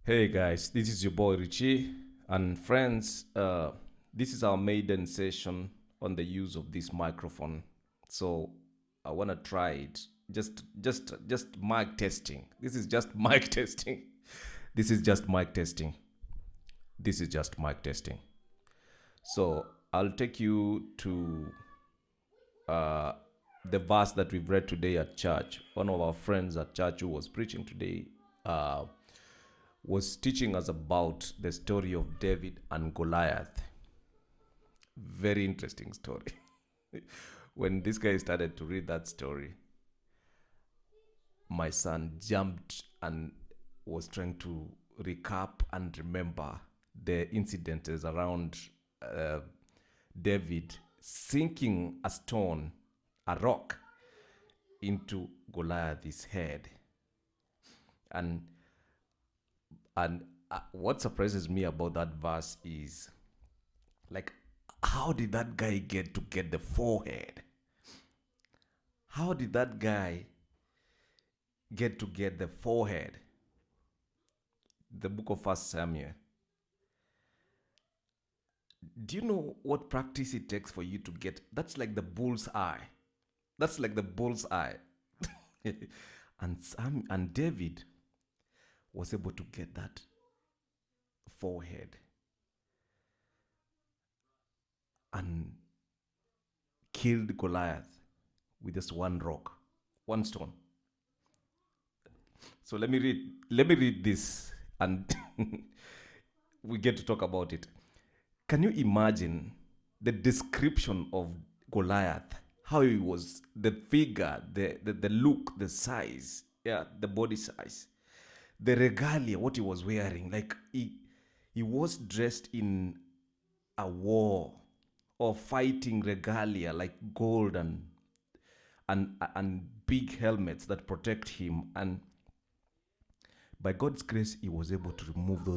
Hey guys, this is your boy Richie, and friends, this is our maiden session on the use of this microphone. So I want to try it. Just mic testing. This is just mic testing. This is just mic testing. This is just mic testing. So I'll take you to uh, the verse that we've read today at church. One of our friends at church who was preaching today was teaching us about the story of David and Goliath. Very interesting story. When this guy started to read that story, my son jumped and was trying to recap and remember the incidents around uh, David sinking a stone, a rock, into Goliath's head. And and what surprises me about that verse is, like, how did that guy get the forehead? How did that guy get the forehead? The book of First Samuel. Do you know what practice it takes for you to get? That's like the bull's eye. That's like the bull's eye. And David was able to get that forehead and killed Goliath with just one rock, one stone. So let me read this, and we get to talk about it. Can you imagine the description of Goliath? How he was, the figure, the look, the size, yeah, the body size, the regalia, what he was wearing. Like he was dressed in a war or fighting regalia, like gold and big helmets that protect him. And by God's grace, he was able to remove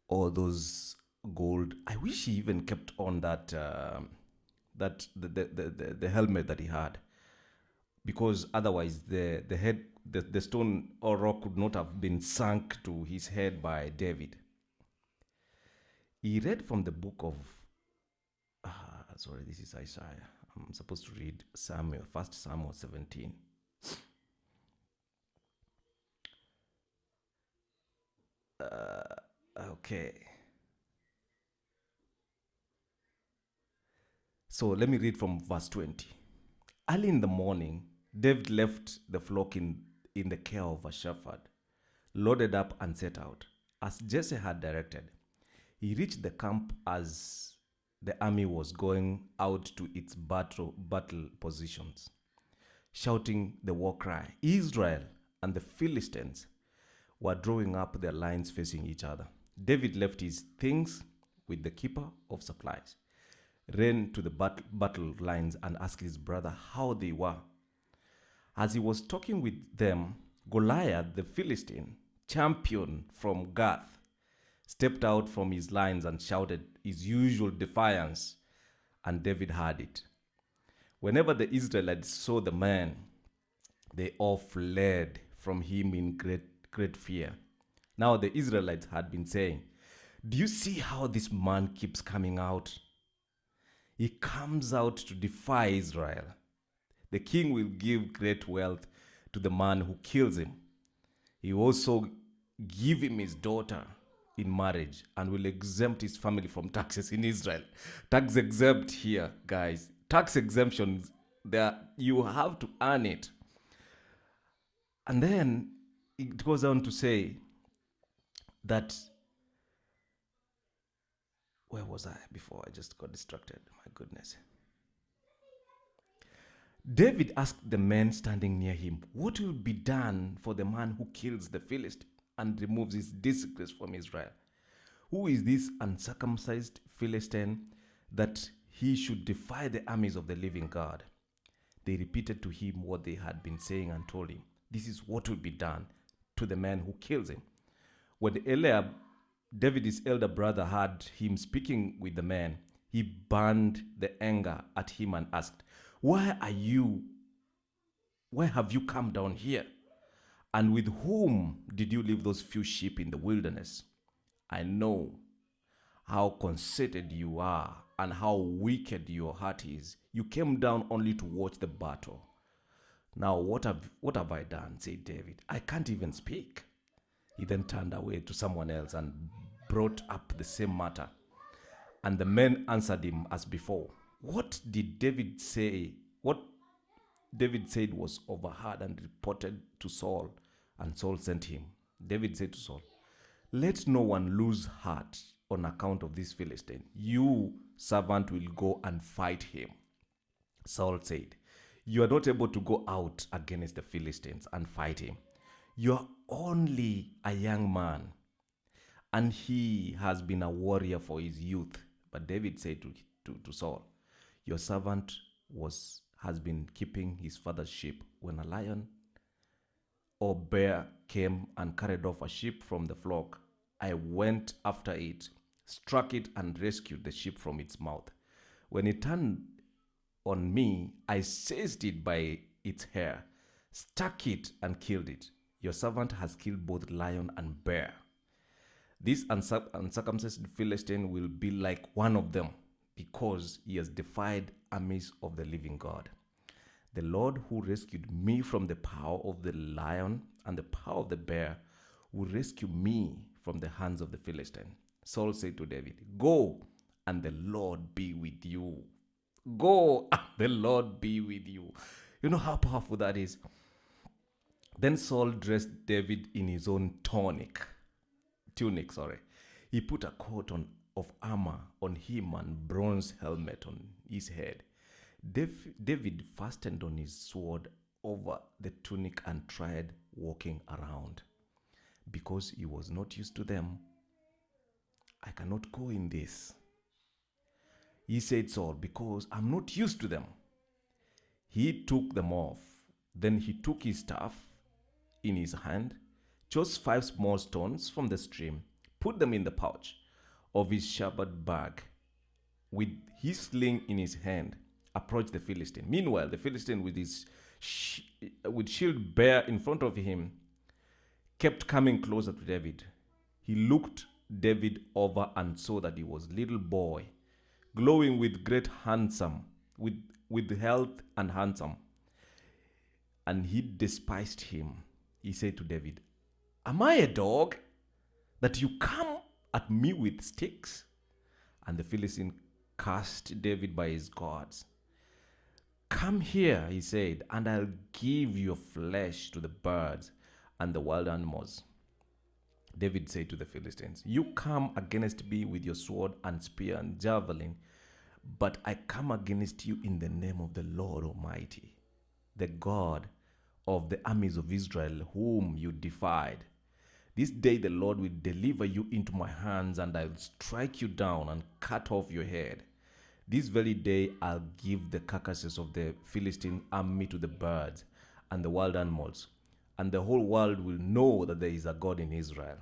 all those gold. I wish he even kept on that the helmet that he had, because otherwise the stone or rock could not have been sunk to his head by David. He read from the book of sorry, this is Isaiah. I'm supposed to read Samuel, First Samuel 17. Okay. So let me read from verse 20. Early in the morning, David left the flock in the care of a shepherd, loaded up and set out, as Jesse had directed. He reached the camp as the army was going out to its battle positions, shouting the war cry. Israel and the Philistines were drawing up their lines facing each other. David left his things with the keeper of supplies, ran to the battle lines, and asked his brother how they were. As he was talking with them, Goliath, the Philistine, champion from Gath, stepped out from his lines and shouted his usual defiance, and David heard it. Whenever the Israelites saw the man, they all fled from him in great fear. Now the Israelites had been saying, "Do you see how this man keeps coming out? He comes out to defy Israel. The king will give great wealth to the man who kills him. He will also give him his daughter in marriage and will exempt his family from taxes in Israel." Tax exempt here, guys. Tax exemptions, there you have to earn it. And then it goes on to say that, where was I before? I just got distracted. My goodness. David asked the men standing near him, "What will be done for the man who kills the Philistine and removes his disgrace from Israel? Who is this uncircumcised Philistine that he should defy the armies of the living God?" They repeated to him what they had been saying and told him, "This is what will be done to the man who kills him." When Eliab, David's elder brother, heard him speaking with the man, he burned the anger at him and asked, Why have you come down here?" And with whom did you leave those few sheep in the wilderness? I know how conceited you are and how wicked your heart is. You came down only to watch the battle. Now, what have I done? Said David. I can't even speak. He then turned away to someone else and brought up the same matter. And the men answered him as before. What did David say? What David said was overheard and reported to Saul, and Saul sent him. David said to Saul, let no one lose heart on account of this Philistine. You, servant, will go and fight him. Saul said, you are not able to go out against the Philistines and fight him. You are only a young man, and he has been a warrior for his youth. But David said to Saul, your servant has been keeping his father's sheep. When a lion or bear came and carried off a sheep from the flock, I went after it, struck it, and rescued the sheep from its mouth. When it turned on me, I seized it by its hair, struck it, and killed it. Your servant has killed both lion and bear. This uncircumcised Philistine will be like one of them, because he has defied armies of the living God. The Lord who rescued me from the power of the lion and the power of the bear will rescue me from the hands of the Philistine. Saul said to David, go, and the Lord be with you. Go, and the Lord be with you. You know how powerful that is? Then Saul dressed David in his own tunic. He put a coat of armor on him and bronze helmet on his head. David fastened on his sword over the tunic and tried walking around. Because he was not used to them, I cannot go in this. He said, Saul, because I'm not used to them. He took them off. Then he took his staff in his hand, chose 5 small stones from the stream, put them in the pouch of his shepherd bag. With his sling in his hand, approached the Philistine. Meanwhile, the Philistine with his shield bare in front of him kept coming closer to David. He looked David over and saw that he was a little boy, glowing with with health and handsome. And he despised him. He said to David, am I a dog that you come at me with sticks? And the Philistine cursed David by his gods. Come here, he said, and I'll give your flesh to the birds and the wild animals. David said to the Philistines, you come against me with your sword and spear and javelin, but I come against you in the name of the Lord Almighty, the God of the armies of Israel, whom you defied. This day the Lord will deliver you into my hands, and I will strike you down and cut off your head. This very day I'll give the carcasses of the Philistine army to the birds and the wild animals, and the whole world will know that there is a God in Israel.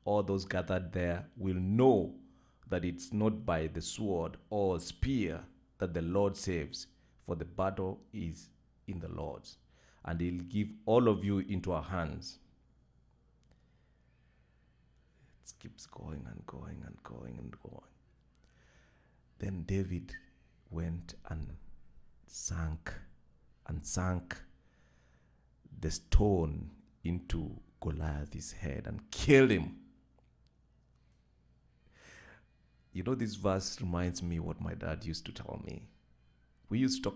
All those gathered there will know that it's not by the sword or spear that the Lord saves, for the battle is in the Lord's, and he'll give all of you into our hands. It keeps going and going and going and going. Then David went and sank the stone into Goliath's head and killed him. You know, this verse reminds me what my dad used to tell me. We used to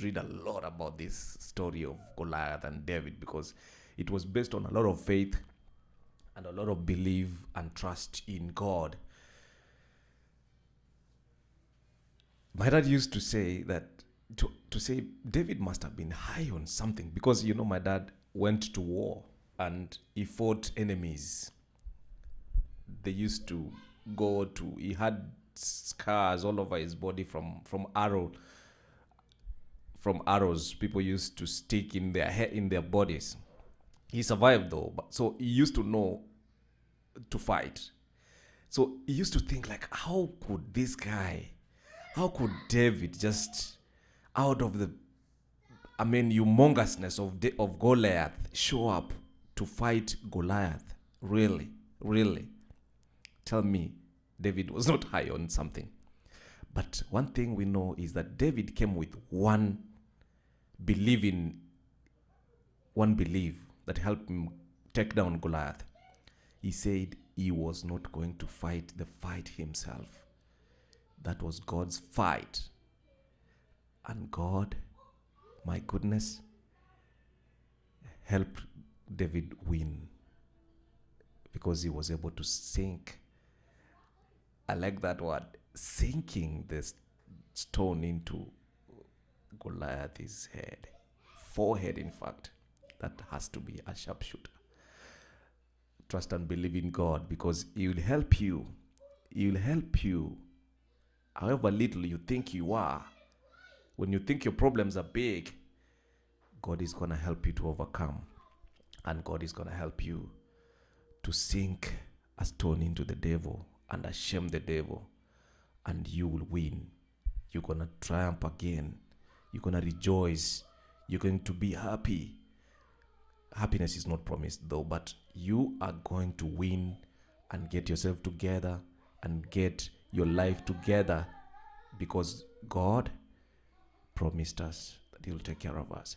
read a lot about this story of Goliath and David, because it was based on a lot of faith and a lot of belief and trust in God. My dad used to say that, to say David must have been high on something, because, you know, my dad went to war and he fought enemies. They used to he had scars all over his body from arrows people used to stick in their bodies. He survived though, so he used to know to fight. So he used to think, like, how could David, just out of the humongousness of Goliath, show up to fight Goliath. Really, really. Tell me, David was not high on something. But one thing we know is that David came with one belief that helped him take down Goliath. He said he was not going to fight the fight himself. That was God's fight. And God, my goodness, helped David win because he was able to sink. I like that word, sinking the stone into Goliath's head. Forehead, in fact. That has to be a sharpshooter. Trust and believe in God, because He will help you. He will help you. However little you think you are, when you think your problems are big, God is going to help you to overcome. And God is going to help you to sink a stone into the devil and shame the devil. And you will win. You're going to triumph again. You're going to rejoice. You're going to be happy. Happiness is not promised though, but you are going to win and get yourself together and get your life together, because God promised us that He will take care of us.